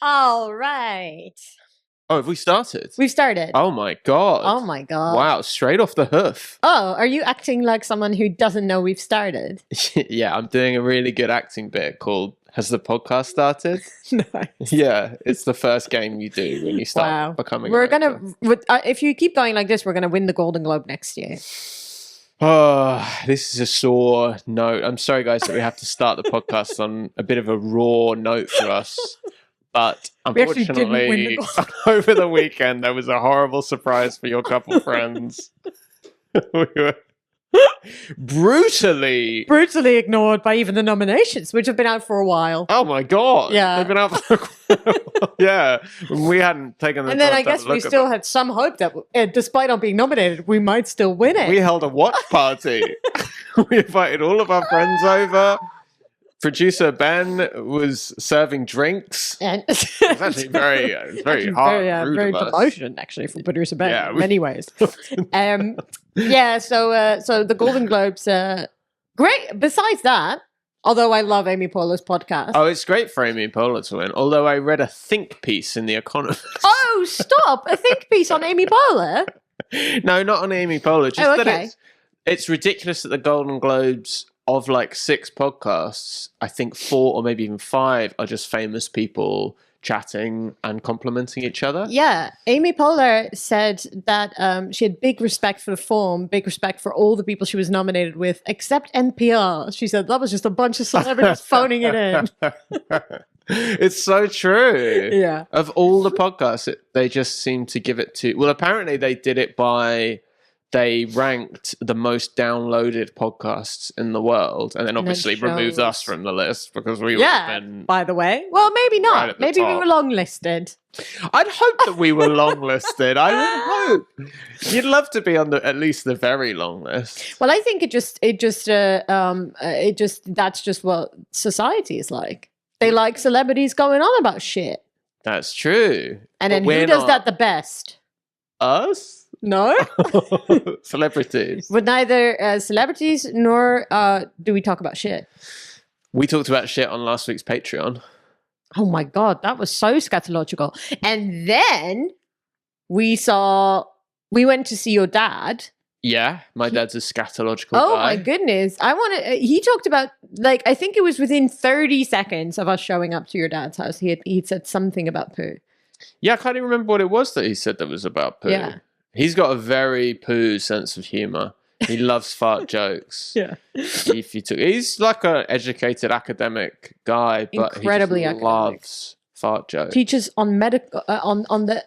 All right. Oh, have we started? We've started. Oh my god. Oh my god. Wow, straight off the hoof. Oh, are you acting like someone who doesn't know we've started? Yeah, I'm doing a really good acting bit called Has the Podcast Started? Nice. Yeah, it's the first game you do when you start becoming We're an actor. if you keep going like this, we're gonna win the Golden Globe next year. Oh, this is a sore note. I'm sorry, guys, that we have to start the podcast on a bit of a raw note for us. But unfortunately, over the weekend, there was a horrible surprise for your couple friends. We were brutally ignored by even the nominations, which have been out for a while. Oh my god! Yeah, they've been out for yeah. We hadn't taken the and then I guess we still had some hope that, despite not being nominated, we might still win it. We held a watch party. We invited all of our friends over. Producer Ben was serving drinks. And it was actually very hard. Very promotion, actually, from producer Ben in many ways. So the Golden Globes, great. Besides that, although I love Amy Poehler's podcast. Oh, it's great for Amy Poehler to win. Although I read a think piece in The Economist. Oh, stop! A think piece on Amy Poehler? No, not on Amy Poehler. Just that it's ridiculous that the Golden Globes, of like 6 podcasts, I think 4 or maybe even 5 are just famous people chatting and complimenting each other. Yeah. Amy Poehler said that she had big respect for the film, big respect for all the people she was nominated with, except NPR. She said that was just a bunch of celebrities phoning it in. It's so true. Yeah. Of all the podcasts, they just seem to give it to... Well, apparently they did it by... They ranked the most downloaded podcasts in the world, and then obviously removed us from the list because we would have been. By the way, well, maybe not. Right, maybe we were long listed. I'd hope that we were long listed. I would hope. You'd love to be on at least the very long list. Well, I think that's just what society is like. They like celebrities going on about shit. That's true. And then who does that the best? Us? No. Celebrities. But neither celebrities nor do we talk about shit. We talked about shit on last week's Patreon. Oh my God, that was so scatological. And then we went to see your dad. Yeah, my dad's a scatological guy. Oh my goodness. He talked about, like, I think it was within 30 seconds of us showing up to your dad's house. He'd said something about poo. Yeah, I can't even remember what it was that he said that was about poo. Yeah. He's got a very poo sense of humor. He loves fart jokes. Yeah. He's like an educated academic guy, but incredibly he loves fart jokes. Teaches on medical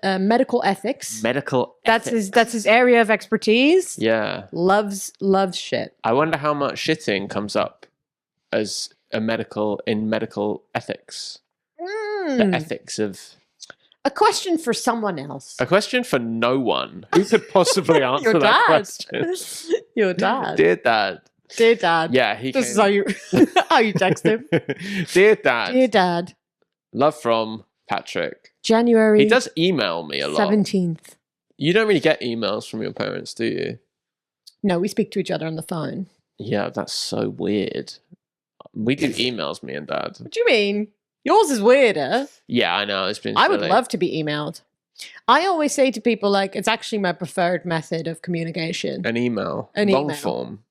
medical ethics. Medical ethics. That's his area of expertise. Yeah. Loves shit. I wonder how much shitting comes up as in medical ethics. The ethics of... A question for someone else. A question for no one. Who could possibly answer that question? Your dad. Dear Dad. Dear Dad. Yeah, This is how you text him. Dear Dad. Dear Dad. Love from Patrick. January. He does email me a lot. 17th. You don't really get emails from your parents, do you? No, we speak to each other on the phone. Yeah, that's so weird. We do emails, me and Dad. What do you mean? Yours is weirder. Yeah, I know. It's been I would love to be emailed. I always say to people, like, it's actually my preferred method of communication. An email. Long form.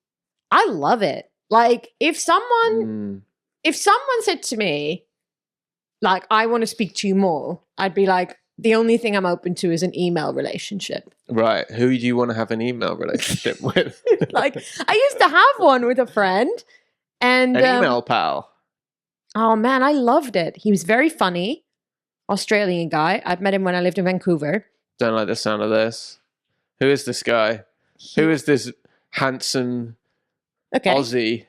I love it. Like, if someone said to me, like, I want to speak to you more, I'd be like, the only thing I'm open to is an email relationship. Right. Who do you want to have an email relationship with? Like, I used to have one with a friend. And an email pal. Oh, man, I loved it. He was very funny. Australian guy. I'd met him when I lived in Vancouver. Don't like the sound of this. Who is this guy? Who is this handsome Aussie?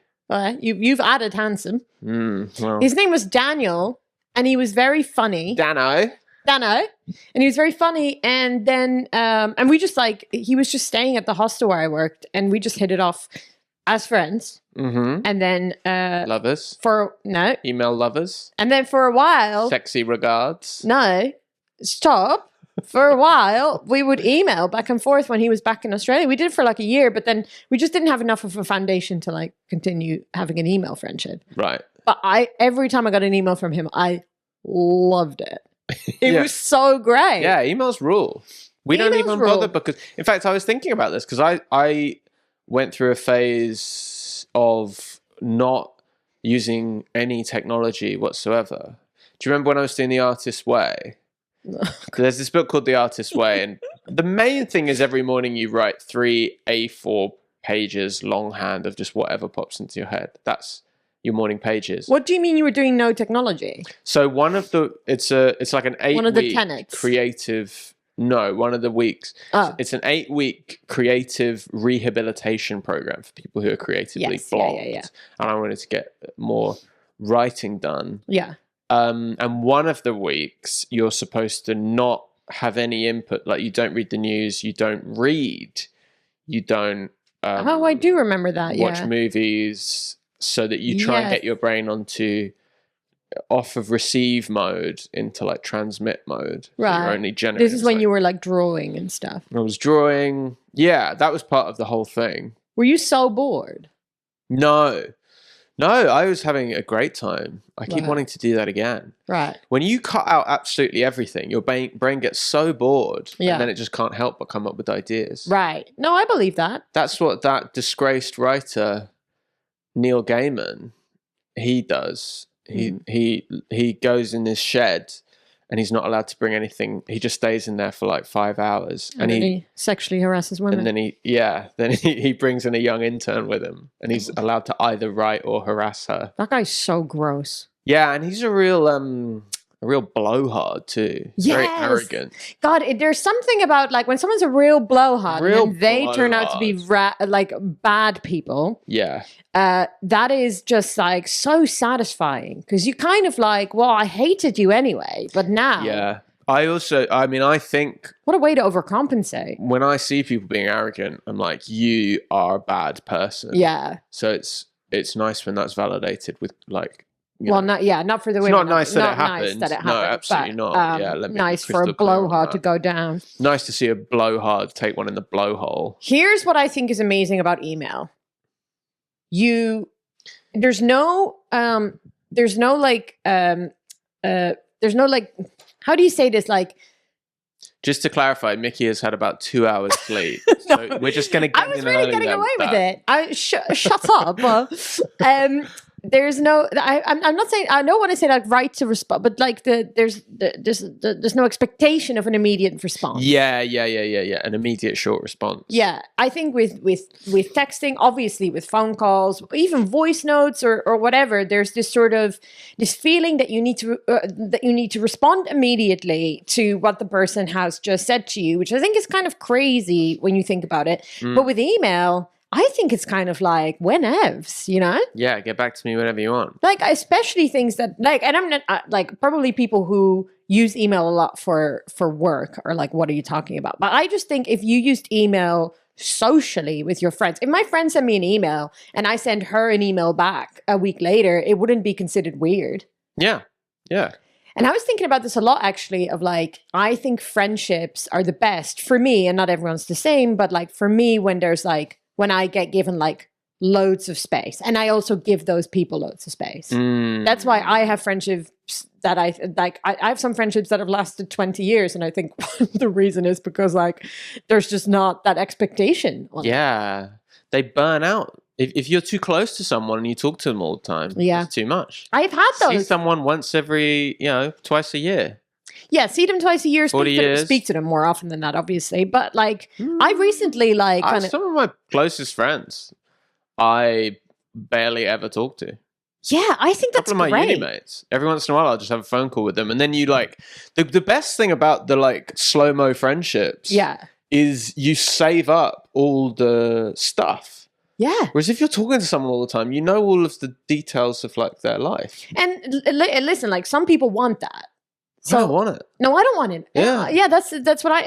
You've added handsome. Well. His name was Daniel, and he was very funny. Dano. And he was very funny. And then, and we just he was just staying at the hostel where I worked, and we just hit it off as friends. Mm-hmm. And then lovers. Email lovers. And then for a while, sexy regards. No, stop. For a while, we would email back and forth when he was back in Australia. We did it for like a year, but then we just didn't have enough of a foundation to like continue having an email friendship. Right. But every time I got an email from him, I loved it. It was so great. Yeah, emails rule. We don't even bother because, in fact, I was thinking about this because I went through a phase of not using any technology whatsoever. Do you remember when I was doing The Artist's Way? There's this book called The Artist's Way, and the main thing is every morning you write 3 A4 pages longhand of just whatever pops into your head. That's your morning pages. What do you mean you were doing no technology? So one of the it's like an 8 one of the week tenets. creative. No, one of the weeks. Oh. It's an 8-week creative rehabilitation program for people who are creatively blocked. Yeah. And I wanted to get more writing done. Yeah. And one of the weeks you're supposed to not have any input. Like you don't read the news, you don't read, you don't. I do remember that. Watch movies, so that you try and get your brain onto off of receive mode into like transmit mode. Right. So you're only generating. This is when you were like drawing and stuff. I was drawing. Yeah, that was part of the whole thing. Were you so bored? No, I was having a great time. I keep wanting to do that again. Right. When you cut out absolutely everything, your brain gets so bored, and then it just can't help but come up with ideas. Right. No, I believe that. That's what that disgraced writer Neil Gaiman, he does. He goes in his shed and he's not allowed to bring anything. He just stays in there for like 5 hours. And then he sexually harasses women. And then he brings in a young intern with him and he's allowed to either write or harass her. That guy's so gross. Yeah, and he's a real blowhard too. Very arrogant. God, there's something about like when someone's a real blowhard and they turn out to be like bad people. Yeah. That is just like so satisfying because you kind of like, well, I hated you anyway, but now. Yeah. I think. What a way to overcompensate. When I see people being arrogant, I'm like, you are a bad person. Yeah. So it's nice when that's validated with like. Not for the women. It's not nice that it happened. No, absolutely but, not. Yeah, let me nice for a blowhard to go down. Nice to see a blowhard take one in the blowhole. Here's what I think is amazing about email. There's no how do you say this? Like, just to clarify, Micky has had about 2 hours sleep. So we're just going to get I was really getting away with it. Shut up. There's no. I'm not saying. I don't want to say like right to respond, but like there's no expectation of an immediate response. Yeah. An immediate short response. Yeah, I think with texting, obviously with phone calls, even voice notes or whatever, there's this sort of this feeling that you need to respond immediately to what the person has just said to you, which I think is kind of crazy when you think about it. But with email, I think it's kind of like whenevs, you know? Yeah, get back to me whenever you want. Like, especially things that, like, and I'm not, like, probably people who use email a lot for work are like, what are you talking about? But I just think if you used email socially with your friends, if my friend sent me an email and I send her an email back a week later, it wouldn't be considered weird. Yeah. And I was thinking about this a lot, actually, of like, I think friendships are the best for me, and not everyone's the same, but like for me, when I get given like loads of space, and I also give those people loads of space. That's why I have friendships that I like. I have some friendships that have lasted 20 years, and I think the reason is because like there's just not that expectation. They burn out. If you're too close to someone and you talk to them all the time, it's too much. I've had those. See someone once every, twice a year. Yeah, see them twice a year. Speak to them more often than that, obviously. But like, I recently some of my closest friends, I barely ever talk to. Yeah, I think that's great. A couple of my uni mates. Every once in a while, I'll just have a phone call with them, and then you like the best thing about the like slow-mo friendships. Yeah, is you save up all the stuff. Yeah. Whereas if you're talking to someone all the time, you know all of the details of like their life. And listen, like some people want that. So, I don't want it. No, I don't want it. Yeah, that's what I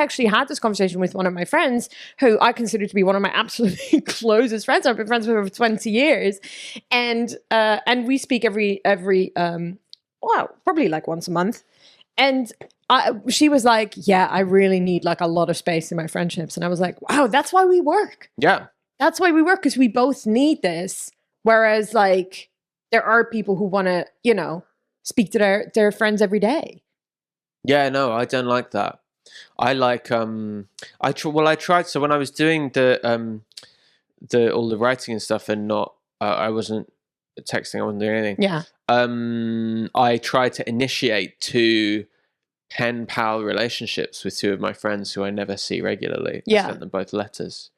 actually had this conversation with one of my friends who I consider to be one of my absolutely closest friends. I've been friends with her for 20 years, and we speak every probably like once a month. And she was like, "Yeah, I really need like a lot of space in my friendships," and I was like, "Wow, that's why we work." Yeah, that's why we work, because we both need this. Whereas like there are people who want to, speak to their friends every day. Yeah, no, I don't like that. I like I tried. So when I was doing the all the writing and stuff, and not I wasn't texting, I wasn't doing anything. Yeah. I tried to initiate 2 pen pal relationships with 2 of my friends who I never see regularly. Yeah. I sent them both letters.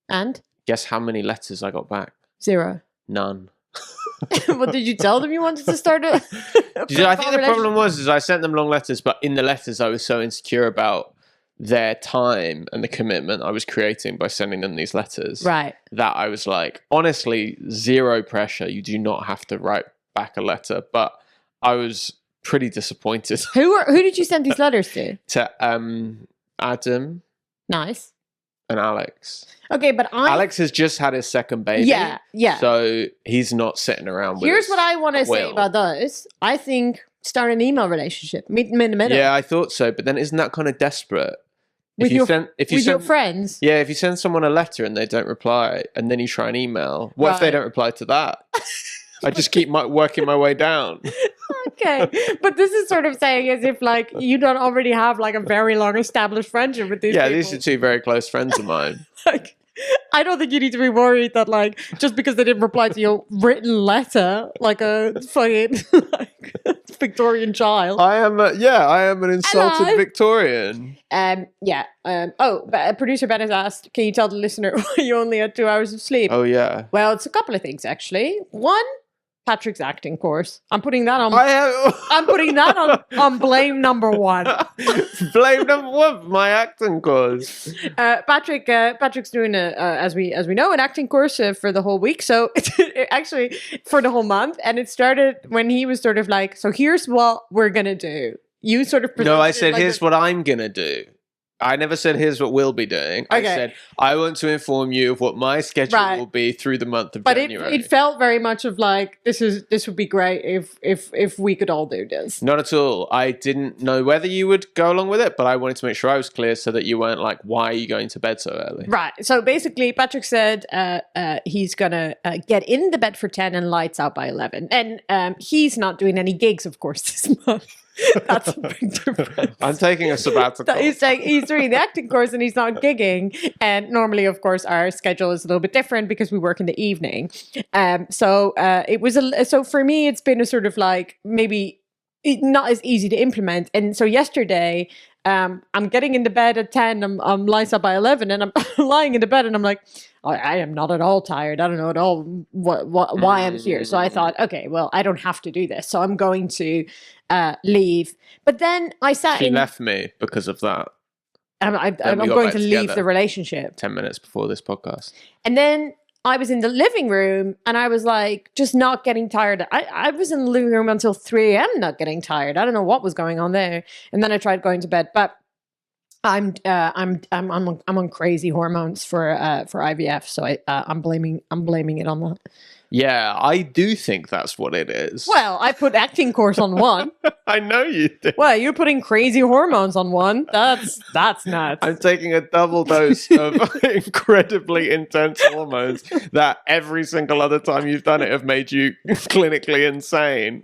And guess how many letters I got back? 0. None. Well, did you tell them you wanted to start a? I think the problem was I sent them long letters, but in the letters I was so insecure about their time and the commitment I was creating by sending them these letters, right? That I was like, honestly, 0 pressure. You do not have to write back a letter, but I was pretty disappointed. Who did you send these letters to? To Adam. Nice. And Alex. Okay, but Alex has just had his second baby. Yeah. So he's not sitting around with Here's what I want to say about those. I think start an email relationship. Meet them in the middle. Yeah, I thought so. But then isn't that kind of desperate? With your friends? Yeah, if you send someone a letter and they don't reply, and then you try an email, what if they don't reply to that? I just keep working my way down. Okay, but this is sort of saying as if like you don't already have like a very long established friendship with these people. These are 2 very close friends of mine. Like, I don't think you need to be worried that like just because they didn't reply to your written letter like a fucking like Victorian child. I am an insulted Victorian. Producer Ben has asked, can you tell the listener why you only had 2 hours of sleep? Oh yeah. Well, it's a couple of things actually. One, Patrick's acting course. I'm putting that on. I'm putting that on blame number 1. Blame number 1 for my acting course. Patrick's doing as we know an acting course for the whole week. So actually for the whole month, and it started when he was sort of like, so here's what we're gonna do. You sort of no, I said here's what I'm gonna do. I never said here's what we'll be doing. I said I want to inform you of what my schedule will be through the month of January. But it felt very much of like this would be great if we could all do this. Not at all. I didn't know whether you would go along with it, but I wanted to make sure I was clear so that you weren't like, why are you going to bed so early? Right. So basically, Patrick said he's gonna get in the bed for 10 and lights out by 11, and he's not doing any gigs, of course, this month. That's a big difference. I'm taking a sabbatical. He's saying he's doing the acting course and he's not gigging. And normally, of course, our schedule is a little bit different because we work in the evening. So for me, it's been a sort of like maybe not as easy to implement. And so yesterday, I'm getting into bed at 10. I'm lights up by 11, and I'm lying in the bed, and I'm like, I am not at all tired. I don't know at all why I'm here. So I thought, okay, well, I don't have to do this. So I'm going to leave. But then I She left me because of that. I'm going to leave the relationship 10 minutes before this podcast. And then I was in the living room, and I was like, just not getting tired. I was in the living room until 3 a.m. not getting tired. I don't know what was going on there. And then I tried going to bed, but I'm on crazy hormones for IVF, so I'm blaming it on that. Yeah, I do think that's what it is. Well, I put acting course on 1. I know you do. Well, you're putting crazy hormones on 1. That's nuts. I'm taking a double dose of incredibly intense hormones that every single other time you've done it have made you clinically insane.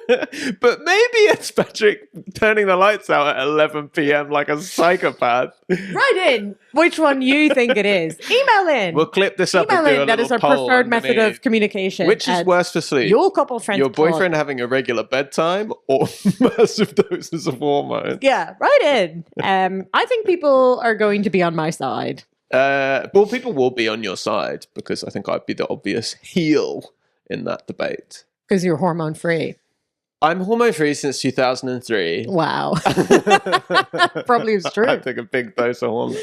But maybe it's Patrick turning the lights out at 11 p.m. like a psychopath. Write in which one you think it is. Email in. We'll clip this up and do a that is our preferred method of communication. Which is worse for sleep? Your couple friends. Your boyfriend having a regular bedtime or massive doses of hormones? Yeah, write in. I think people are going to be on my side. Well, people will be on your side because I think I'd be the obvious heel in that debate. Because you're hormone free. I'm hormone free since 2003. Wow. Probably it's true. I took a big dose of hormones.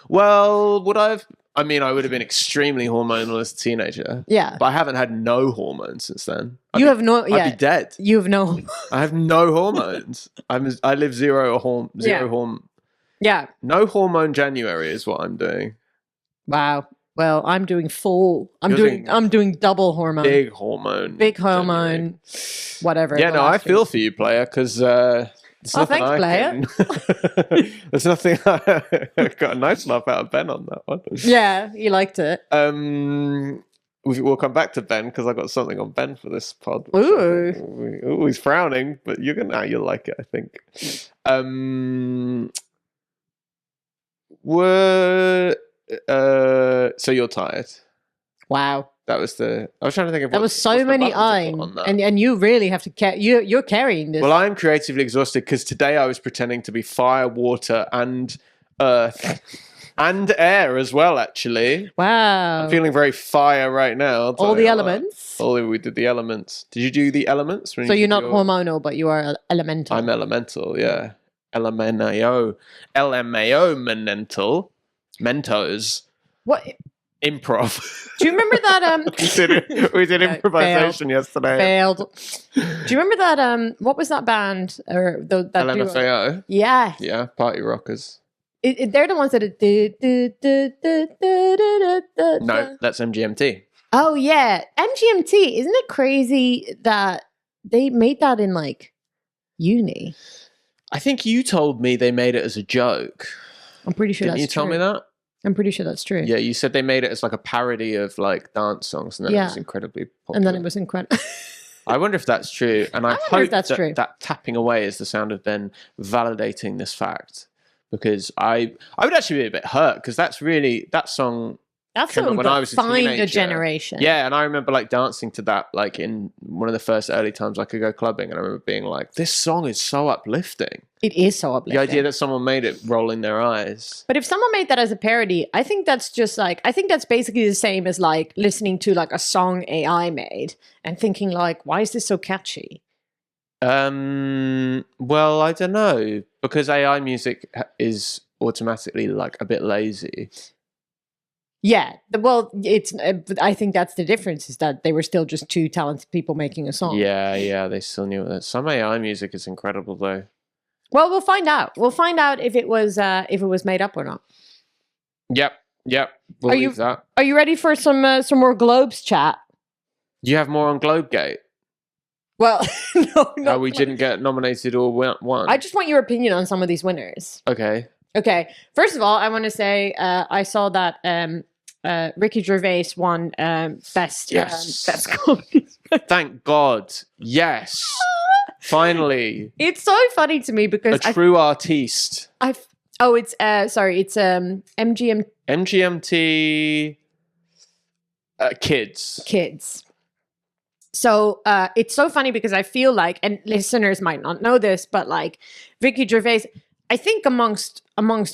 Well, I would have been extremely hormonal as a teenager. Yeah. But I haven't had no hormones since then. I'd be dead. You have no. I have no hormones. I live zero hormone. Yeah. No hormone January is what I'm doing. Wow. Well, I'm doing full. I'm doing double hormone. Big hormone. January. Whatever. Yeah, no, I feel for you, player, because thanks, player. There's nothing. I got a nice laugh out of Ben on that one. Yeah, he liked it. we'll come back to Ben because I got something on Ben for this pod. Ooh. He's frowning, but you'll like it, I think. So you're tired. Wow. I was trying to think of that was so many and you really have to you're carrying this. Well, I'm creatively exhausted because today I was pretending to be fire, water, and earth, and air as well. Actually, wow. I'm feeling very fire right now. All the elements. We did the elements. Did you do the elements? So you're not hormonal, but you are elemental. I'm elemental. Yeah, LMAO, mentos. What? Improv. Do you remember that? we did improvisation yesterday. Failed. Do you remember that? What was that band? Or that LMFAO? Yeah. Yeah, party rockers. They're the ones that. No, that's MGMT. Oh yeah, MGMT. Isn't it crazy that they made that in like uni? I think you told me they made it as a joke. I'm pretty sure. Didn't you tell me that? I'm pretty sure that's true. Yeah, you said they made it as like a parody of like dance songs, and then it was incredibly popular. And then it was incredible. I wonder if that's true, and I hope that's true. That tapping away is the sound of Ben validating this fact, because I would actually be a bit hurt because that song. That's when I was a teenager. A generation. Yeah, and I remember like dancing to that like in one of the first early times I could go clubbing, and I remember being like, "This song is so uplifting." It is so uplifting. The idea that someone made it rolling their eyes. But if someone made that as a parody, I think that's just like, I think that's basically the same as like listening to like a song AI made and thinking like, why is this so catchy? Well, I don't know, because AI music is automatically like a bit lazy. Yeah, well, I think that's the difference, is that they were still just two talented people making a song. Yeah, they still knew that. Some AI music is incredible, though. Well, we'll find out. We'll find out if it was made up or not. Yep. We'll leave that. Are you ready for some more Globes chat? Do you have more on Globegate? Well, no. We didn't get nominated or won. I just want your opinion on some of these winners. Okay. First of all, I want to say I saw that Ricky Gervais won best comedy. Thank God. Yes. Finally. It's so funny to me because a true artiste. It's MGMT Kids. So it's so funny because I feel like, and listeners might not know this, but like Ricky Gervais, I think amongst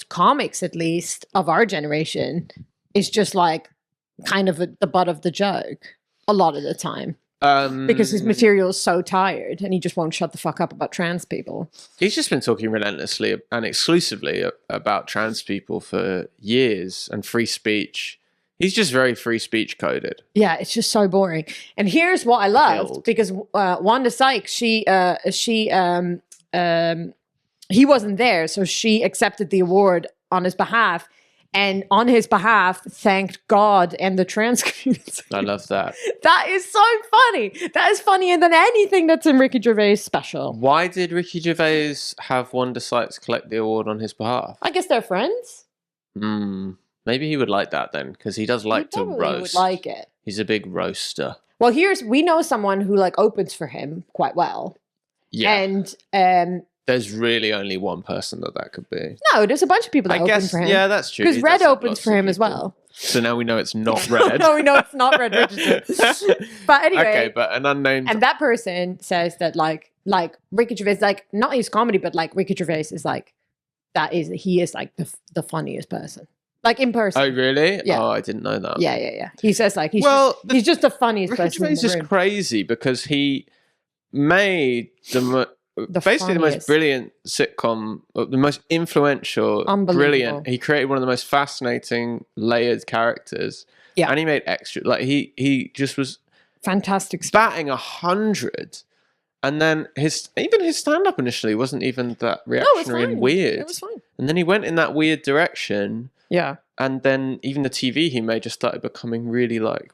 comics, at least of our generation, is just like kind of the butt of the joke a lot of the time. Because his material is so tired and he just won't shut the fuck up about trans people. He's just been talking relentlessly and exclusively about trans people for years, and free speech. He's just very free speech coded. Yeah, it's just so boring. And here's what I loved, because Wanda Sykes, he wasn't there, so she accepted the award on his behalf. And on his behalf, thanked God and the trans community. I love that. That is so funny. That is funnier than anything that's in Ricky Gervais' special. Why did Ricky Gervais have Wanda Sykes collect the award on his behalf? I guess they're friends. Maybe he would like that then, because he does like to roast. He would like it. He's a big roaster. Well, we know someone who like opens for him quite well. Yeah. And there's really only one person that could be. No, there's a bunch of people that open for him. Yeah, that's true. Because Red opens for him as well. So now we know it's not Red. No, we know it's not Red Richardson. But anyway. Okay, but an unnamed. And that person says that like Ricky Gervais, like not his comedy, but like Ricky Gervais is like, he is like the funniest person. Like in person. Oh, really? Yeah. Oh, I didn't know that. Yeah. He says like, he's just the funniest Ricky person in the room. Is crazy because he made basically the most brilliant sitcom, the most influential, brilliant. He created one of the most fascinating, layered characters. Yeah, and he made extra. Like he just was fantastic, batting 100. And then his stand-up initially wasn't even that reactionary and weird. It was fine. And then he went in that weird direction. Yeah. And then even the TV he made just started becoming really like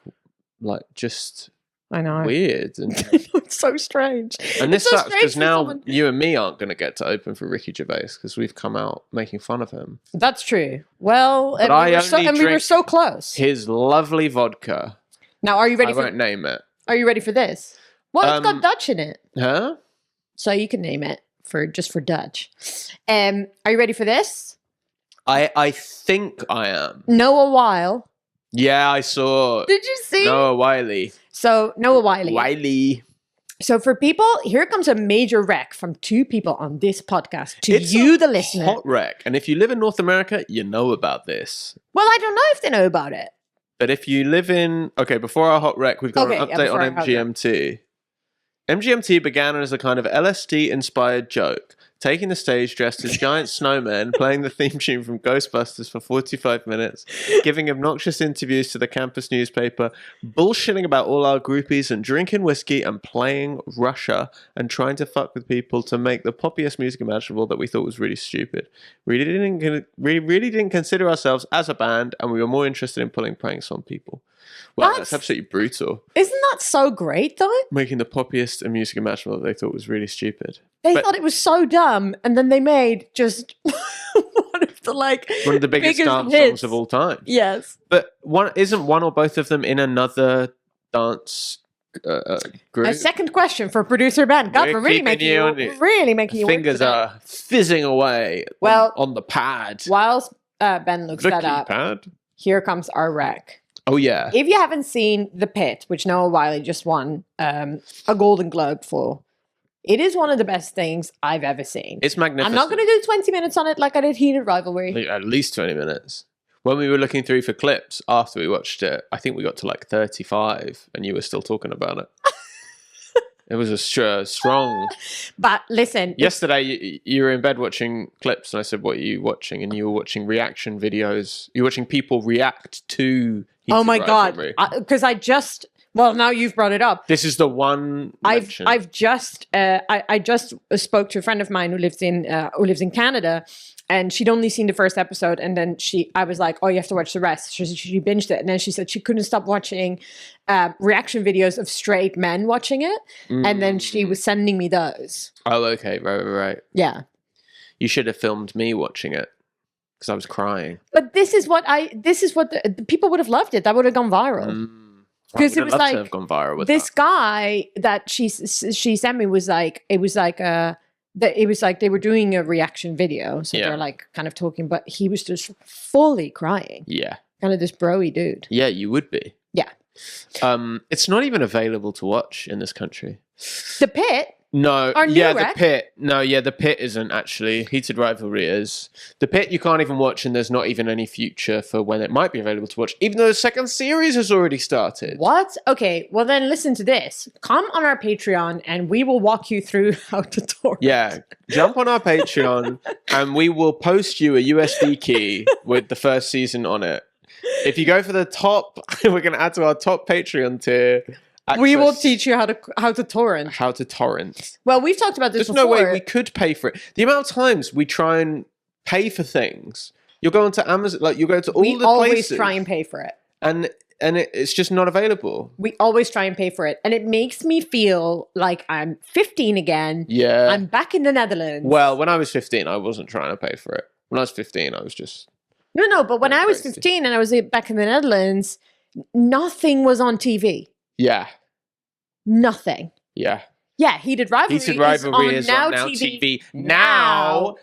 just. I know. Weird. And it's so strange. And this sucks because now you and me aren't going to get to open for Ricky Gervais because we've come out making fun of him. That's true. Well, we were so close. His lovely vodka. Now, are you ready I won't name it. Are you ready for this? Well, it's got Dutch in it. Huh? So you can name it for Dutch. Are you ready for this? I think I am. Noah Weil. Yeah, I saw. Did you see? Noah Wiley. So, Noah Wiley. Wiley. So for people, here comes a major wreck from two people on this podcast. It's you, the listener. Hot wreck. And if you live in North America, you know about this. Well, I don't know if they know about it. But if you live in... Okay, before our hot wreck, we've got an update on MGMT. MGMT began as a kind of LSD-inspired joke, taking the stage dressed as giant snowmen, playing the theme tune from Ghostbusters for 45 minutes, giving obnoxious interviews to the campus newspaper, bullshitting about all our groupies and drinking whiskey and playing Russia and trying to fuck with people to make the poppiest music imaginable that we thought was really stupid. We really didn't consider ourselves as a band, and we were more interested in pulling pranks on people. Well, that's absolutely brutal. Isn't that so great, though? Making the poppiest music imaginable that they thought was really stupid. They thought it was so dumb, and then they made just one of the biggest dance songs of all time. Yes. But isn't one or both of them in another dance group? A second question for producer Ben. God, we're really making you fingers are fizzing away on the pad. Whilst Ben looks that up, here comes our rec. Oh, yeah. If you haven't seen The Pit, which Noah Wiley just won a Golden Globe for, it is one of the best things I've ever seen. It's magnificent. I'm not going to do 20 minutes on it like I did Heated Rivalry. At least 20 minutes. When we were looking through for clips after we watched it, I think we got to like 35 and you were still talking about it. It was a strong... But listen... Yesterday, you were in bed watching clips and I said, what are you watching? And you were watching reaction videos. You're watching people react to... Oh my God. Because I just... Well, now you've brought it up. This is the one I've just... I just spoke to a friend of mine who lives in Canada, and she'd only seen the first episode, and then I was like, oh, you have to watch the rest. She binged it, and then she said she couldn't stop watching reaction videos of straight men watching it, and then she was sending me those. Oh, okay. Right. Yeah. You should have filmed me watching it, because I was crying. But this is what the people would have loved it. That would have gone viral. Because it was like have gone viral with this guy that she sent me was like they were doing a reaction video, so they're like kind of talking, but he was just fully crying. Yeah, kind of this broy dude. Yeah, you would be. Yeah. It's not even available to watch in this country. The Pit. No, The Pit. No, The Pit isn't actually. Heated Rivalry is. The Pit you can't even watch, and there's not even any future for when it might be available to watch, even though the second series has already started. What? Okay, well then listen to this. Come on our Patreon, and we will walk you through how to torrent. Yeah, jump on our Patreon, and we will post you a USB key with the first season on it. If you go for the top, we're going to add to our top Patreon tier. We will teach you how to torrent. How to torrent. Well, we've talked about this before. There's no way we could pay for it. The amount of times we try and pay for things. You'll go onto Amazon, like you go to all the places. We always try and pay for it. And it's just not available. We always try and pay for it. And it makes me feel like I'm 15 again. Yeah. I'm back in the Netherlands. Well, when I was 15, I wasn't trying to pay for it. When I was 15, I was just... No, but when I was 15 and I was back in the Netherlands, nothing was on TV. Yeah. Nothing. Yeah. Yeah, Heated Rivalry is on Now TV. Now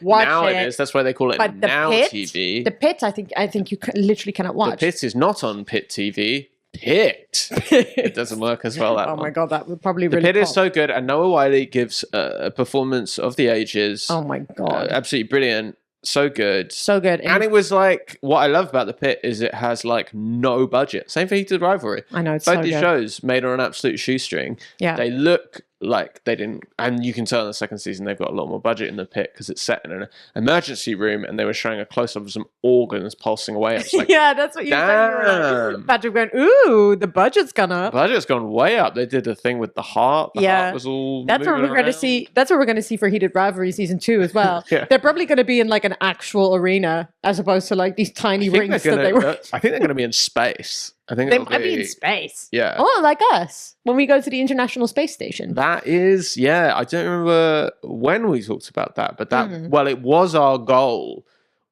it is. That's why they call it Now TV. The Pit, I think you literally cannot watch. The Pit is not on Pit TV. Pit. It doesn't work as well. Oh my God, that would probably really. The Pit is so good, and Noah Wiley gives a performance of the ages. Oh my God, absolutely brilliant. So good. So good. And it was like, what I love about The Pit is it has like no budget. Same for Heated Rivalry. I know, it's both so these good. shows made on an absolute shoestring. Yeah. They look like they didn't, and you can tell in the second season they've got a lot more budget in The Pit because it's set in an emergency room and they were showing a close-up of some organs pulsing away. I was like, yeah, that's what you said. Patrick went, ooh, the budget's gone up. The budget's gone way up. They did the thing with the heart. The heart was all that's what we're going to see. That's what we're going to see for Heated Rivalry season 2 as well. Yeah. They're probably going to be in like an actual arena as opposed to like these tiny rings that they were. I think they're going to be in space. I think they might be in space. Yeah. Oh, like us when we go to the International Space Station. That is, yeah. I don't remember when we talked about that, but that well, it was our goal.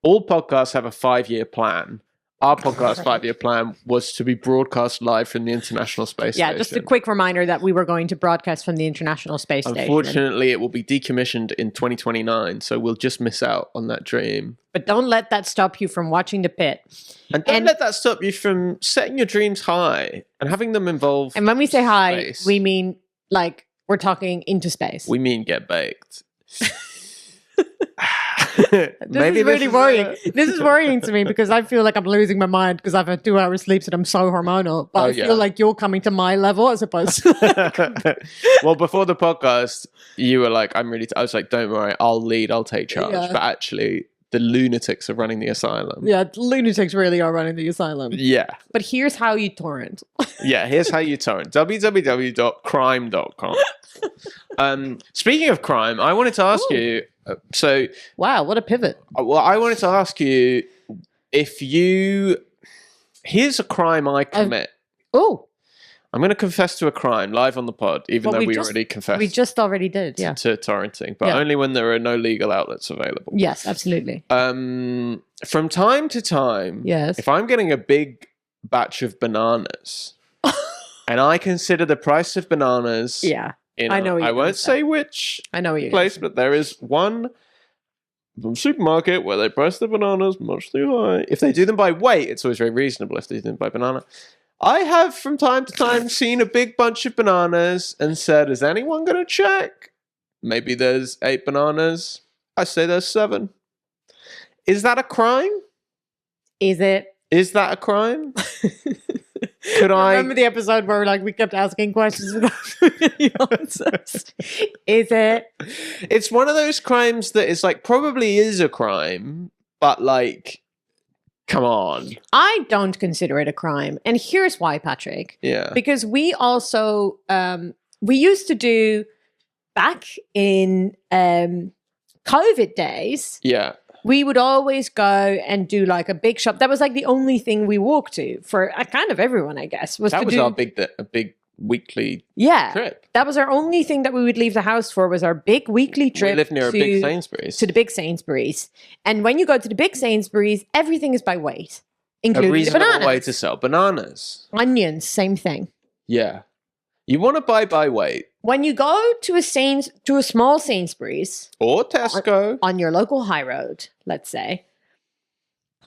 All podcasts have a 5-year plan. our podcast 5-year plan was to be broadcast live from the International Space Station. Yeah, just a quick reminder that we were going to broadcast from the International Space Station. Unfortunately, it will be decommissioned in 2029, so we'll just miss out on that dream. But don't let that stop you from watching The Pit. And don't let that stop you from setting your dreams high and having them involve. And when we say high, space. we mean like we're talking into space. We mean get baked. This is really worrying. This is worrying to me because I feel like I'm losing my mind because I've had 2 hours sleep and I'm so hormonal. But I feel like you're coming to my level as opposed to well, before the podcast, you were like, I'm really I was like, don't worry, I'll lead, I'll take charge. Yeah. But actually, the lunatics are running the asylum. Yeah, lunatics really are running the asylum. Yeah. But here's how you torrent. Yeah, here's how you torrent. www.crime.com. Speaking of crime, I wanted to ask you, so... Wow, what a pivot. Well, I wanted to ask you if you... Here's a crime I commit. Oh. I'm going to confess to a crime live on the pod, even though we already confessed. We just already did, yeah. To torrenting, but only when there are no legal outlets available. Yes, absolutely. From time to time, if I'm getting a big batch of bananas, and I consider the price of bananas... Yeah. I know. I won't say which place, but there is one supermarket where they price the bananas much too high. If they do them by weight, it's always very reasonable. If they do them by banana, I have from time to time seen a big bunch of bananas and said, "Is anyone going to check? Maybe there's 8 bananas. I say there's 7. Is that a crime? Is it? Is that a crime?" Could I remember the episode where we kept asking questions without any answers? Is it? It's one of those crimes that is probably is a crime, but come on. I don't consider it a crime, and here's why, Patrick. Yeah. Because we also we used to do back in COVID days. Yeah. We would always go and do a big shop. That was the only thing we walked to for kind of everyone, I guess. That was our big weekly trip. That was our only thing that we would leave the house for, was our big weekly trip. We lived near a big Sainsbury's. To the big Sainsbury's. And when you go to the big Sainsbury's, everything is by weight, including a reasonable bananas. way to sell bananas. Onions, same thing. Yeah. You want to buy by weight. When you go to a small Sainsbury's or Tesco on your local high road, let's say,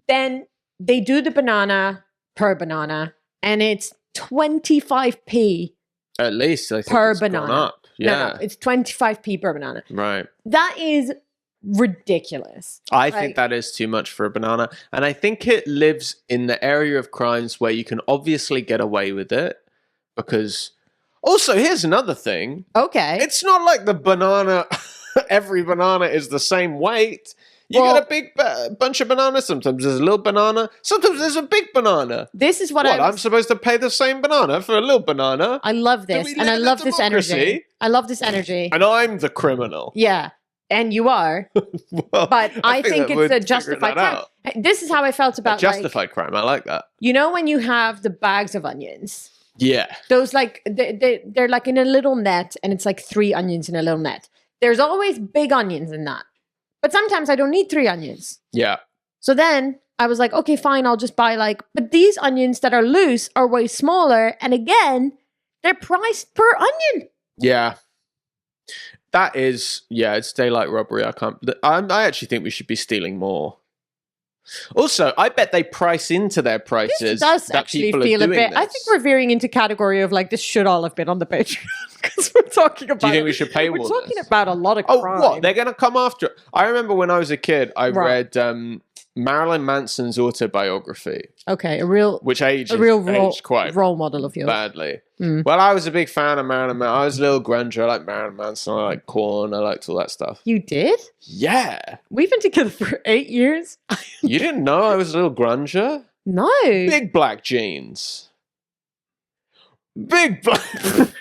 then they do the banana per banana, and it's 25p at least per banana. Up. Yeah, no, it's 25p per banana. Right. That is ridiculous. I think that is too much for a banana, and I think it lives in the area of crimes where you can obviously get away with it because. Also, here's another thing. Okay. It's not like the banana, every banana is the same weight. You get a big bunch of bananas. Sometimes there's a little banana. Sometimes there's a big banana. This is what I'm supposed to pay the same banana for a little banana. I love this. And I love this energy. I love this energy. And I'm the criminal. Yeah. And you are. Well, but I think it's a justified crime. This is how I felt about a justified crime. I like that. You know when you have the bags of onions? Yeah. Those they're in a little net, and it's 3 onions in a little net. There's always big onions in that. But sometimes I don't need 3 onions. Yeah. So then I was like, okay, fine, I'll just buy but these onions that are loose are way smaller. And again, they're priced per onion. Yeah. That is, it's daylight robbery. I actually think we should be stealing more. Also, I bet they price into their prices. This does actually feel a bit. I think we're veering into category of this should all have been on the Patreon because we're talking about. Do you think we should pay? We're talking about a lot of crime. Oh, what? They're going to come after. I remember when I was a kid, I read Marilyn Manson's autobiography. Okay, which aged quite role model of yours badly. Mm. Well, I was a big fan of Marilyn Manson. I was a little grunge. I liked Marilyn Manson. I liked Korn. I liked all that stuff. You did? Yeah. We've been together for 8 years. You didn't know I was a little grunger? No. Big black jeans. Big black.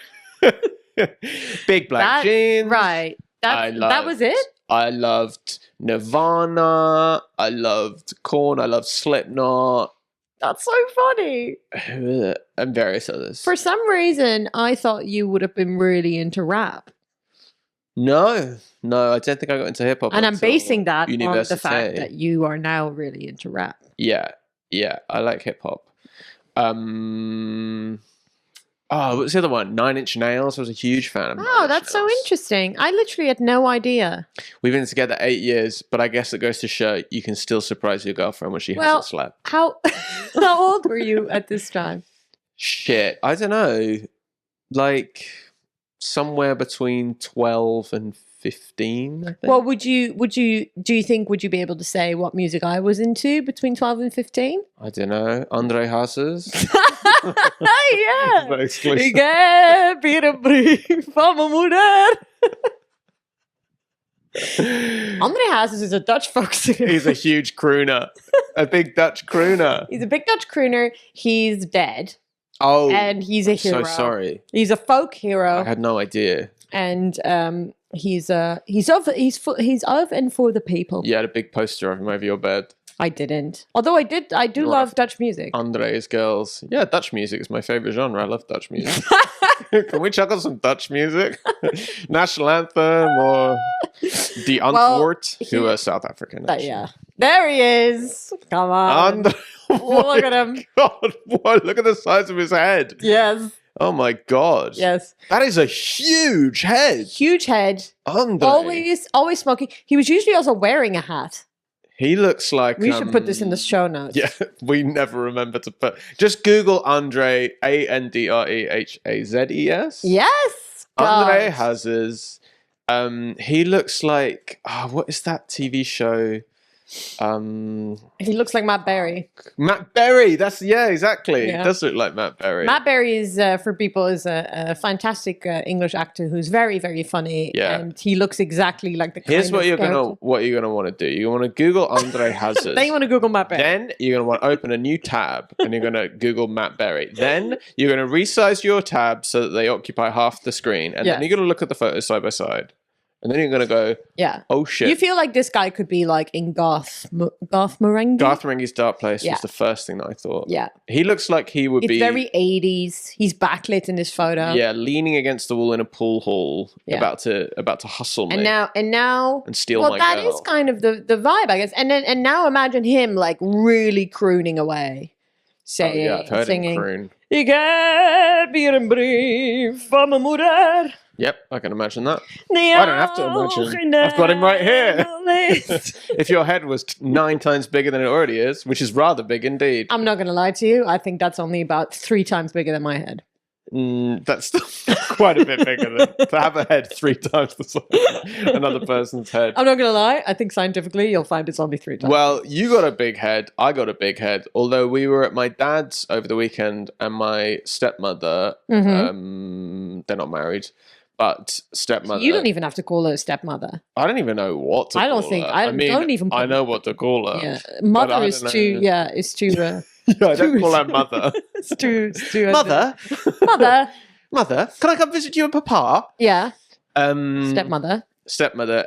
Big black jeans. Right. That was it? I loved Nirvana. I loved Korn. I loved Slipknot. That's so funny. And various others. For some reason, I thought you would have been really into rap. No, I don't think I got into hip hop. And I'm basing that on the fact that you are now really into rap. Yeah. Yeah, I like hip hop. What's the other one? 9 Inch Nails. I was a huge fan of. Oh, that's so interesting. I literally had no idea. We've been together 8 years, but I guess it goes to show you can still surprise your girlfriend when she hasn't slept. How old were you at this time? Shit, I don't know. Like somewhere between 12 and 15, I think. Well, do you think would you be able to say what music I was into between 12 and 15? I don't know. Andre Hazes. Yeah. Exclusive. Andre Hazes is a Dutch folk singer. He's a huge crooner. A big Dutch crooner. He's a big Dutch crooner. He's dead. Oh. And he's a hero. So sorry. He's a folk hero. I had no idea. And he's of and for the people. You had a big poster of him over your bed. I didn't. Although I do love Dutch music. Andre's girls. Yeah, Dutch music is my favorite genre. I love Dutch music. Can we chuckle some Dutch music? National anthem or the Antwoord, who are South African. Yeah. There he is. Come on. Look at him. God, what? Look at the size of his head. Yes. Oh my God. Yes. That is a huge head. Huge head. Andre. Always smoking. He was usually also wearing a hat. He looks like... We should put this in the show notes. Yeah, we never remember to put... Just Google Andre, Andrehazes. Yes. Andre Hazes. He looks like... what is that TV show? He looks like Matt Berry. Matt Berry. Exactly. Yeah. It does look like Matt Berry. Matt Berry is, for people, is a fantastic English actor who's very, very funny. Yeah. And he looks exactly like the. Here's what you're gonna want to do. You're gonna Google Andre Hazes. Then you want to Google Matt Berry. Then you're gonna want to open a new tab and you're gonna Google Matt Berry. Then you're gonna resize your tab so that they occupy half the screen, and then you're gonna look at the photos side by side. And then you're going to go, oh shit. You feel like this guy could be like in Garth Marenghi? Garth Marenghi's Dark Place was the first thing that I thought. Yeah. He looks like he would be... It's very 80s. He's backlit in this photo. Yeah, leaning against the wall in a pool hall, about to hustle me. And now... And steal my girl. Well, that is kind of the vibe, I guess. And now imagine him like really crooning away. Saying, I've heard him croon. Ik heb hier een brief van mijn moeder. Yep, I can imagine that. I don't have to imagine. I've got him right here. If your head was 9 times bigger than it already is, which is rather big indeed. I'm not going to lie to you. I think that's only about 3 times bigger than my head. That's still quite a bit bigger than to have a head 3 times the size of another person's head. I'm not going to lie. I think scientifically you'll find it's only 3 times. Well, you got a big head. I got a big head. Although we were at my dad's over the weekend and my stepmother, they're not married, but stepmother. You don't even have to call her a stepmother. I don't even know what to call her. I know what to call her. Yeah. Mother is too, is too... I don't call her mother. It's too mother? Mother? Mother? Can I come visit you and Papa? Yeah. Stepmother.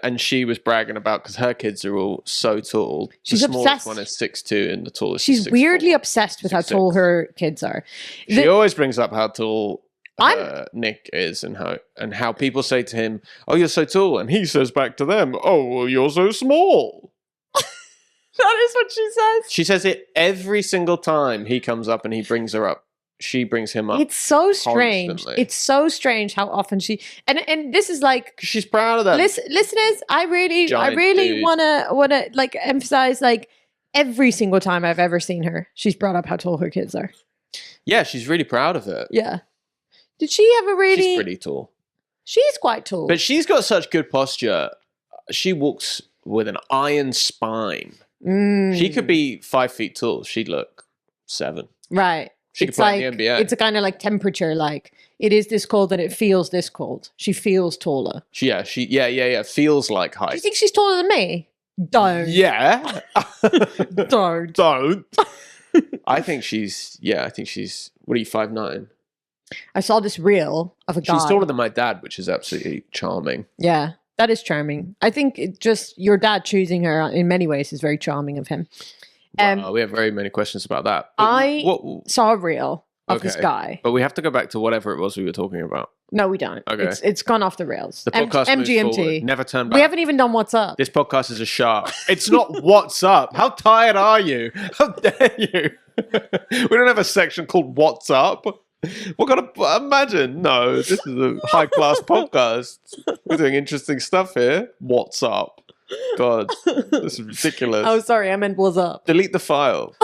And she was bragging about, because her kids are all so tall. She's the smallest obsessed. one is 6'2" and the tallest She's is 6'4". weirdly obsessed with how tall her kids are. She always brings up how tall Nick is and how people say to him, oh, you're so tall. And he says back to them, oh, well, you're so small. That is what she says. She says it every single time he comes up and he brings her up. She brings him up. It's so strange. Constantly. It's so strange how often she and this is like she's proud of that. Listeners, I really wanna like emphasize like every single time I've ever seen her, she's brought up how tall her kids are. Yeah, she's really proud of it. Yeah. Did she ever really? She's pretty tall. She's quite tall. But she's got such good posture. She walks with an iron spine. She could be 5 feet tall. She'd look 7. Right. She could play in the NBA. It's a kind of like temperature, like it is this cold and it feels this cold. She feels taller. Yeah. Feels like height. Do you think she's taller than me? Don't. Yeah. Don't. I think she's, what are you, 5'9"? I saw this reel of a guy. She's taller than my dad, which is absolutely charming. Yeah. That is charming. I think your dad choosing her in many ways is very charming of him. We have very many questions about that. I saw a reel of this guy. But we have to go back to whatever it was we were talking about. No, we don't. Okay. It's gone off the rails. The podcast moves MGMT. forward. Never turn back. We haven't even done What's Up. This podcast is a shark. It's not What's Up. How tired are you? How dare you? We don't have a section called What's Up. We're going to imagine. No, this is a high-class podcast. We're doing interesting stuff here. What's up? God, this is ridiculous. Oh, sorry. I meant What's Up. Delete the file.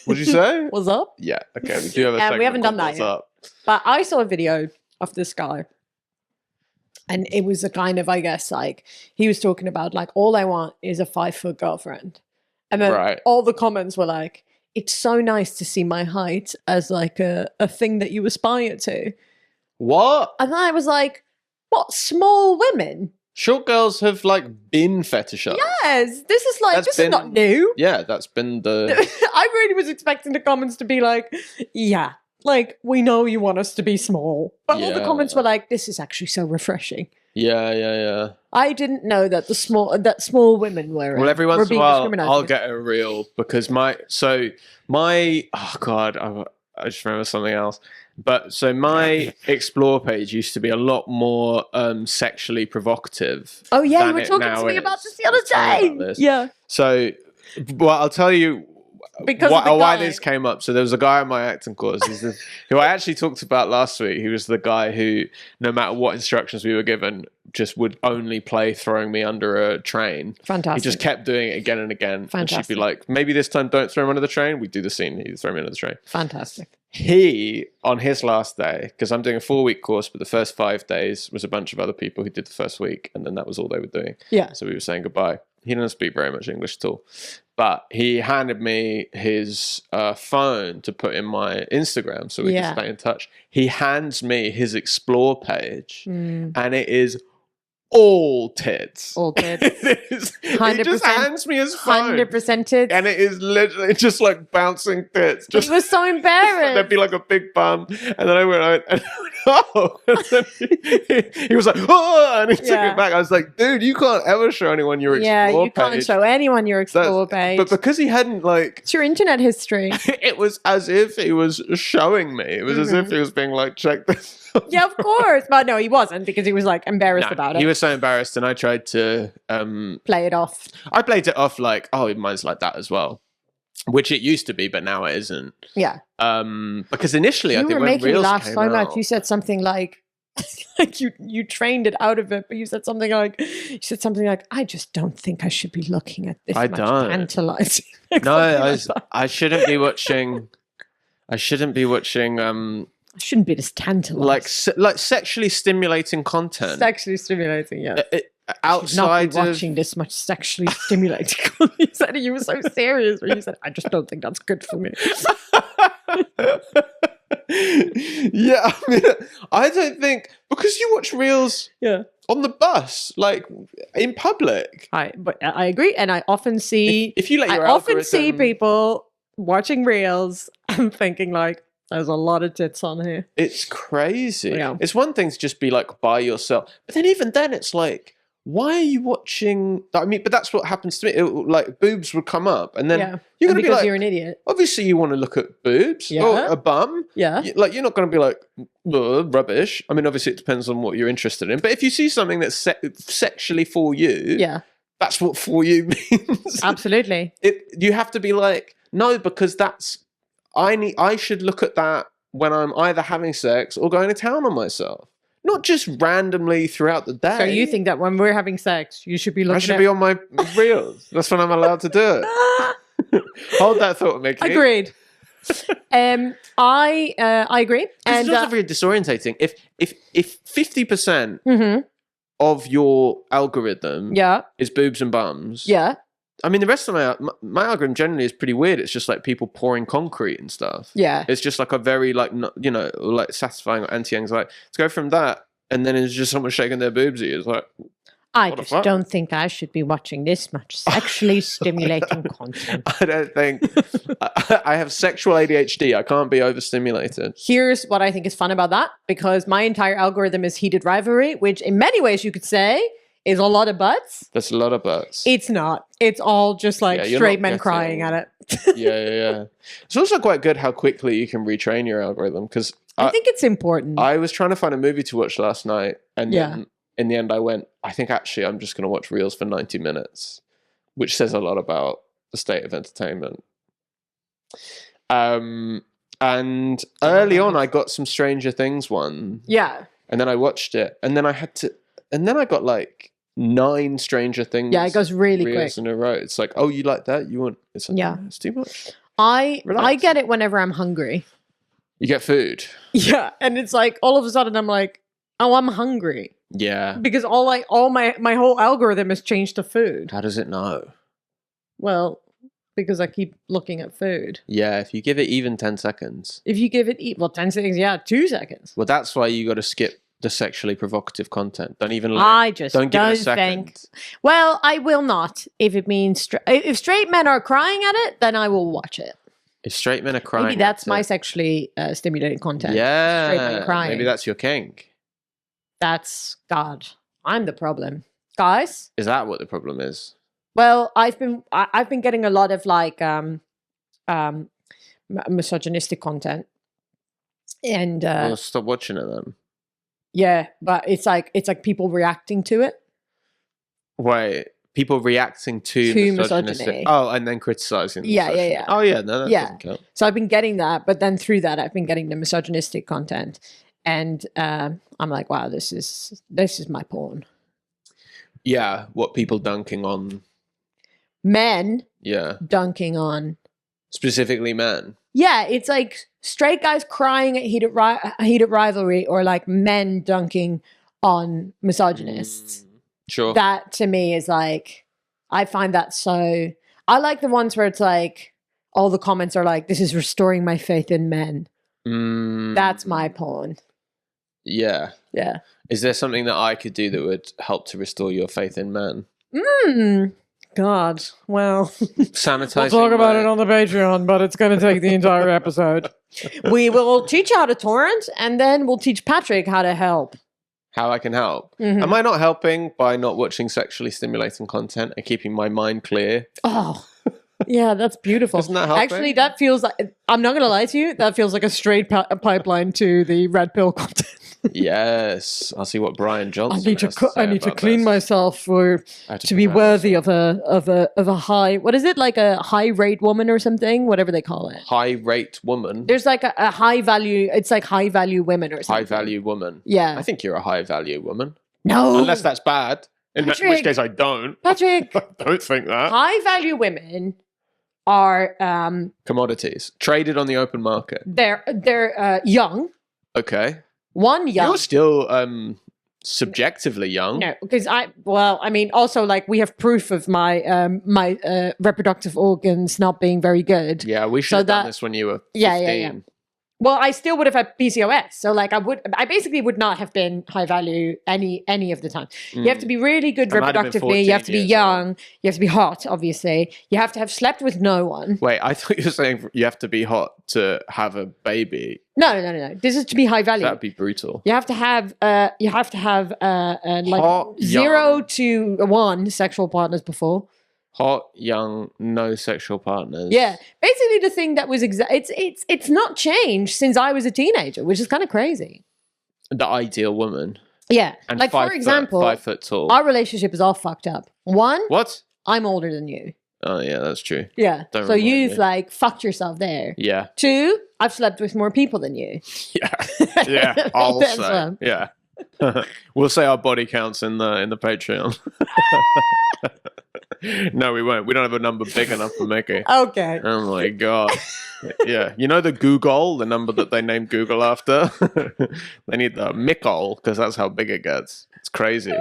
What did you say? What's up? Yeah. Okay. We do have a segment. We haven't done that What's yet. Up? But I saw a video of this guy. And it was a kind of, I guess, like, he was talking about, like, all I want is a 5-foot girlfriend. And then all the comments were like, it's so nice to see my height as, like, a thing that you aspire to. What? And then I was like, what, small women? Short girls have, like, been fetishized. Yes. This is, like, this is not new. Yeah, that's been the... I really was expecting the comments to be like, yeah. Like, we know you want us to be small. But all the comments were like, this is actually so refreshing. Yeah. I didn't know that small women were Well, every once in a while, I'll against. get a reel because oh God, I just remember something else. But so my Explore page used to be a lot more sexually provocative. Oh yeah, you were talking to me about this the other day. Yeah. So, well, I'll tell you because why this came up. So there was a guy on my acting course who I actually talked about last week. He was the guy who, no matter what instructions we were given, just would only play throwing me under a train. Fantastic. He just kept doing it again and again. Fantastic. And she'd be like, maybe this time don't throw him under the train. We'd do the scene. He'd throw me under the train. Fantastic. He, on his last day, because I'm doing a 4-week course, but the first 5 days was a bunch of other people who did the first week, and then that was all they were doing. Yeah. So we were saying goodbye. He didn't speak very much English at all. But he handed me his phone to put in my Instagram so we could stay in touch. He hands me his Explore page, and it is all tits. All tits. It is, 100%, he just hands me his phone. 100% tits. And it is literally just like bouncing tits. He was so embarrassed. There'd be like a big bum. And then I went, oh. And then he was like, oh. And he took it back. I was like, dude, you can't ever show anyone your Explore page. Yeah, you can't show anyone your Explore page. But because he hadn't like... It's your internet history. It was as if he was showing me. It was as if he was being like, check this. Yeah, of course. But no, he wasn't because he was like embarrassed about it. He was so embarrassed, and I tried to play it off. I played it off like, oh, mine's like that as well, which it used to be, but now it isn't. Yeah. Because initially, I think when Reels came out, you were making me laugh so much. You said something like you trained it out of it, but you said something like, I just don't think I should be looking at this. Tantalizing. No, I shouldn't be watching. I shouldn't be watching. I shouldn't be this tantalizing. Like sexually stimulating content. Sexually stimulating, yeah. Outside not be watching this much sexually stimulating content. You were so serious when you said, I just don't think that's good for me. Yeah, I mean, I don't think, because you watch Reels on the bus, like in public. But I agree, and I often see if you let your I often see people watching Reels and thinking like, there's a lot of tits on here. It's crazy. Yeah. It's one thing to just be like by yourself, but then even then it's like, why are you watching? I mean, but that's what happens to me. Like boobs would come up, and then you're gonna be like, you're an idiot. Obviously, you want to look at boobs or a bum. Yeah. Like you're not gonna be like rubbish. I mean, obviously, it depends on what you're interested in. But if you see something that's sexually for you, that's what for you means. Absolutely. You have to be like, no, because that's. I should look at that when I'm either having sex or going to town on myself. Not just randomly throughout the day. So you think that when we're having sex, you should be looking I should be on my Reels. That's when I'm allowed to do it. Hold that thought, Micky. Agreed. I agree. And it's also very disorientating. If 50% of your algorithm is boobs and bums. Yeah. I mean, the rest of my algorithm generally is pretty weird. It's just like people pouring concrete and stuff. Yeah. It's just like a very like, like satisfying or anti-anxiety. To go from that, and then it's just someone shaking their boobs at you. It's like, I just don't think I should be watching this much sexually stimulating content. I don't think. I have sexual ADHD. I can't be overstimulated. Here's what I think is fun about that, because my entire algorithm is heated rivalry, which in many ways you could say is a lot of butts. That's a lot of butts. It's not. It's all just like straight men crying at it. Yeah. It's also quite good how quickly you can retrain your algorithm, because I think it's important. I was trying to find a movie to watch last night, and then in the end I went, I think actually I'm just going to watch Reels for 90 minutes, which says a lot about the state of entertainment. And early on I got some Stranger Things one. Yeah. And then I watched it, and then I got like 9 Stranger Things. Yeah, it goes really quick in a row. It's like, oh, you like that? You want? It's like, it's too much. I get it whenever I'm hungry. You get food. Yeah, and it's like all of a sudden I'm like, oh, I'm hungry. Yeah, because my whole algorithm has changed to food. How does it know? Well, because I keep looking at food. Yeah, if you give it even 10 seconds. If you give it 10 seconds, 2 seconds. Well, that's why you got to skip the sexually provocative content. Don't even. I just don't give it a second. Well, I will not. If it means if straight men are crying at it, then I will watch it. If straight men are crying, maybe that's my sexually stimulating content. Yeah, straight men crying. Maybe that's your kink. That's God. I'm the problem, guys. Is that what the problem is? Well, I've been getting a lot of like misogynistic content, and well, stop watching it then. Yeah, but it's like people reacting to it. Wait, people reacting to misogyny. Oh, and then criticizing. Yeah. Oh, yeah, no, that doesn't count. So I've been getting that, but then through that, I've been getting the misogynistic content, and I'm like, wow, this is my porn. Yeah, what people dunking on men. Yeah, dunking on specifically men. Yeah, it's like straight guys crying at heated rivalry, or like men dunking on misogynists. Sure. That to me is like, I find that so. I like the ones where it's like all the comments are like, "This is restoring my faith in men." That's my porn. Yeah. Yeah. Is there something that I could do that would help to restore your faith in men? God. Well, sanitizing. We'll talk about it on the Patreon, but it's going to take the entire episode. We will teach you how to torrent, and then we'll teach Patrick how to help. How I can help. Am I not helping by not watching sexually stimulating content and keeping my mind clear? Oh, yeah, that's beautiful. Isn't that helping? Actually, that feels like, I'm not going to lie to you, that feels like a straight pipeline to the red pill content. Yes, I'll see what Brian Johnson. I need to clean myself to be worthy of a high. What is it, like a high rate woman or something? Whatever they call it. High rate woman. There's like a high value. It's like high value women or something. High value woman. Yeah, I think you're a high value woman. No, unless that's bad. In which case, I don't. Patrick, I don't think that. High value women are commodities traded on the open market. They're young. Okay. One young. You're still subjectively young. No, because also like we have proof of my my reproductive organs not being very good. Yeah, we should have done this when you were 15. Yeah. Well, I still would have had PCOS, so like I basically would not have been high value any of the time. You have to be really good reproductively. You have to be young. You have to be hot, obviously. You have to have slept with no one. Wait, I thought you were saying you have to be hot to have a baby. No. This is to be high value. That'd be brutal. You have to have like hot, 0 to 1 sexual partners before. Hot, young, no sexual partners. Yeah, basically the thing that was it's not changed since I was a teenager, which is kind of crazy. The ideal woman. Yeah, and like for example, 5 foot tall. Our relationship is all fucked up. One, what? I'm older than you. Oh yeah, that's true. Yeah, so you've like fucked yourself there. Yeah. 2, I've slept with more people than you. Yeah. I'll say. Yeah. We'll say our body counts in the Patreon. No, we won't. We don't have a number big enough for Micky. Okay. Oh my god. Yeah. You know the Google, the number that they named Google after? They need the Mickle, because that's how big it gets. It's crazy.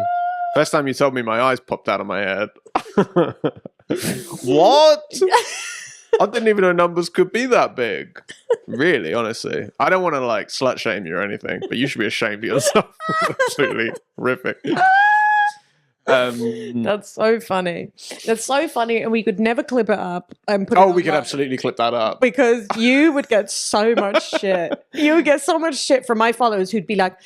First time you told me, my eyes popped out of my head. What? I didn't even know numbers could be that big. Really, honestly. I don't want to like slut shame you or anything, but you should be ashamed of yourself. Absolutely horrific. That's so funny. That's so funny, and we could never clip it up and put it. Oh, we could absolutely clip that up because you would get so much shit. You would get so much shit from my followers who'd be like,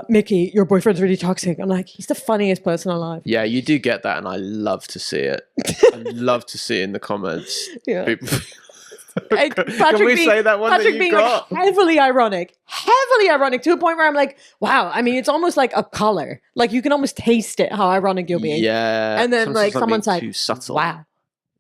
"Micky, your boyfriend's really toxic." I'm like, he's the funniest person alive. Yeah, you do get that, and I love to see it. I love to see it in the comments. Yeah. People... Can we say that one Patrick that you got? Like heavily ironic to a point where I'm like, wow. I mean, it's almost like a color. Like you can almost taste it how ironic you'll be. Yeah. And then like someone's like, too subtle. Wow,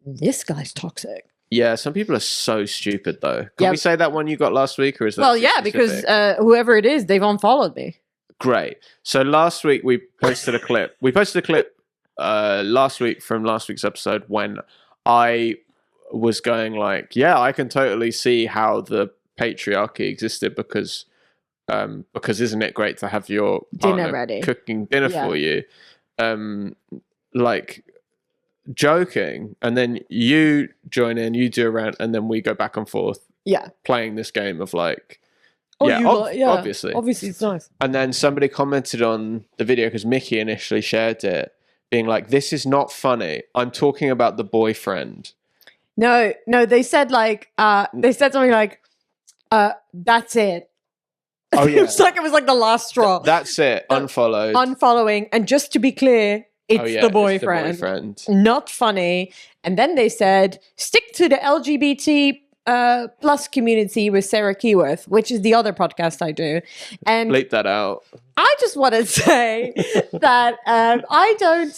this guy's toxic. Yeah, some people are so stupid though. Can we say that one you got last week, or is that? Well, yeah, because whoever it is, they've unfollowed me. Great. So last week we posted a clip. We posted a clip last week from last week's episode when I was going like, yeah, I can totally see how the patriarchy existed because isn't it great to have your dinner ready, cooking dinner for you, like joking, and then you join in, you do a rant, and then we go back and forth, playing this game of like, obviously it's nice. And then somebody commented on the video because Micky initially shared it, being like, "This is not funny. I'm talking about the boyfriend." No, they said like, they said something like, that's it. Oh yeah. It was like the last straw. That's it. Unfollowed. Unfollowing. And just to be clear, it's the boyfriend. Not funny. And then they said, stick to the LGBT plus community with Sarah Keyworth, which is the other podcast I do. And bleep that out. I just want to say that I don't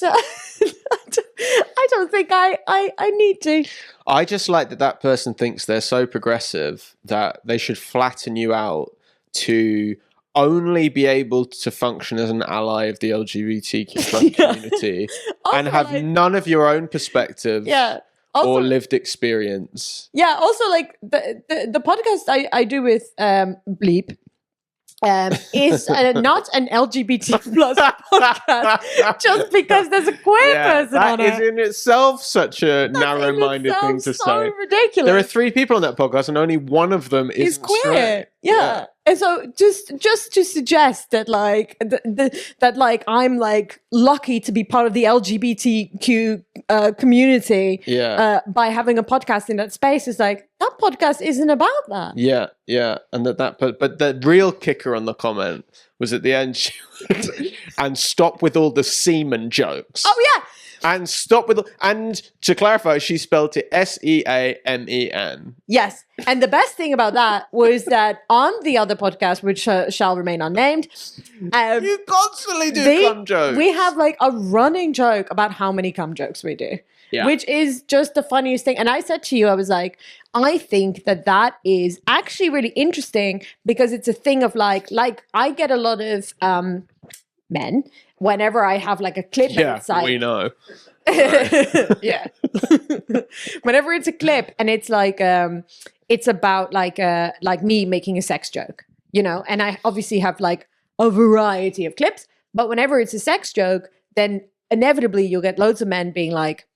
think I need to. I just like that person thinks they're so progressive that they should flatten you out to only be able to function as an ally of the LGBTQ community and have none of your own perspective. Yeah. Also, or lived experience. Yeah. Also, like the podcast I do with Bleep is not an LGBT plus podcast just because there's a queer person on it. That is in itself such a narrow-minded thing to say. Ridiculous. There are 3 people on that podcast, and only one of them is queer. Straight. Yeah. And so just to suggest that like that like I'm like lucky to be part of the LGBTQ community by having a podcast in that space is like that podcast isn't about that. Yeah, and but the real kicker on the comment was at the end, and stop with all the semen jokes. Oh yeah. And to clarify, she spelled it SEAMEN. Yes. And the best thing about that was that on the other podcast, which shall remain unnamed, you constantly do cum jokes. We have like a running joke about how many cum jokes we do, which is just the funniest thing. And I said to you, I was like, I think that is actually really interesting because it's a thing of like I get a lot of men whenever I have like a clip. Yeah, it's like, we know. Yeah. Whenever it's a clip and it's like it's about like me making a sex joke, you know, and I obviously have like a variety of clips, but whenever it's a sex joke, then inevitably you'll get loads of men being like,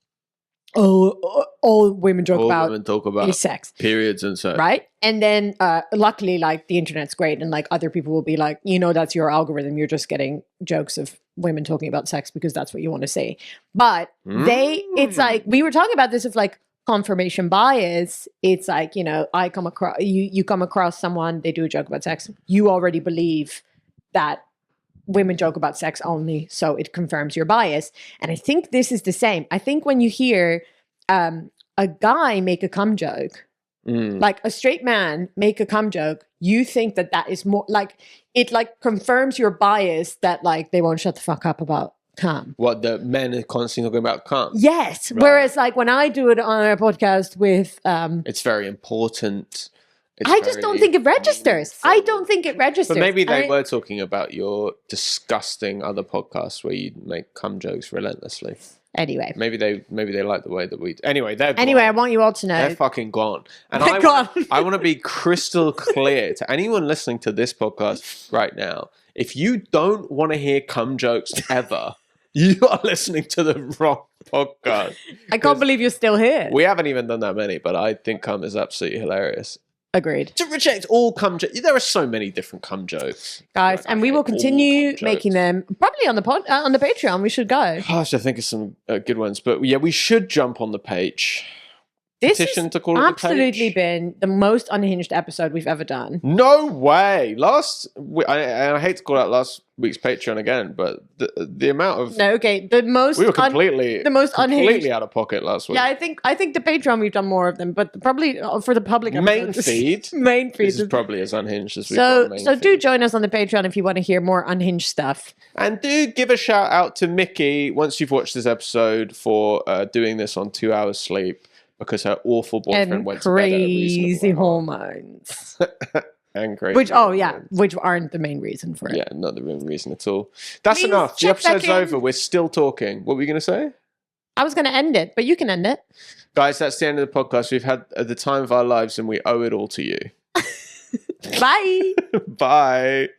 oh, all women talk about sex, periods and sex, right? And then luckily like the internet's great and like other people will be like, you know, that's your algorithm, you're just getting jokes of women talking about sex because that's what you want to see. But it's like we were talking about this of like confirmation bias. It's like, you know, I come across you come across someone, they do a joke about sex, you already believe that women joke about sex only, so it confirms your bias. And I think this is the same. I think when you hear a guy make a cum joke, like a straight man make a cum joke, you think that is more like it like confirms your bias that like they won't shut the fuck up about cum. What, the men are constantly talking about cum? Yes. Right. Whereas like when I do it on a podcast with it's very important. I just don't think it registers. I don't think it registers. But maybe they were talking about your disgusting other podcasts where you make cum jokes relentlessly. Anyway. Maybe they like the way that we... Anyway, they're gone. Anyway, I want you all to know. They're fucking gone. And they're gone. I want to be crystal clear to anyone listening to this podcast right now. If you don't want to hear cum jokes ever, you are listening to the wrong podcast. I can't believe you're still here. We haven't even done that many, but I think cum is absolutely hilarious. Agreed. To reject all cum jokes. There are so many different cum jokes. Guys, Like, and we will continue making them probably on the Patreon. We should go. Gosh, I think of some good ones. But yeah, we should jump on the page. This Petition has to call it the absolutely page. been the most unhinged episode we've ever done. No way. I hate to call out last week's Patreon again, but the amount of we were completely unhinged out of pocket last week. Yeah, I think the Patreon we've done more of them, but probably for the public main feed. This is probably as unhinged as we've got. So do join us on the Patreon if you want to hear more unhinged stuff. And do give a shout out to Micky once you've watched this episode for doing this on 2 hours sleep. Because her awful boyfriend went to bed at a crazy reasonable hormones. And crazy which aren't the main reason for it. Yeah, not the main reason at all. That's Please enough. The check episode's back in. over. We're still talking. What were you going to say? I was going to end it, but you can end it. Guys, that's the end of the podcast. We've had the time of our lives and we owe it all to you. Bye. Bye.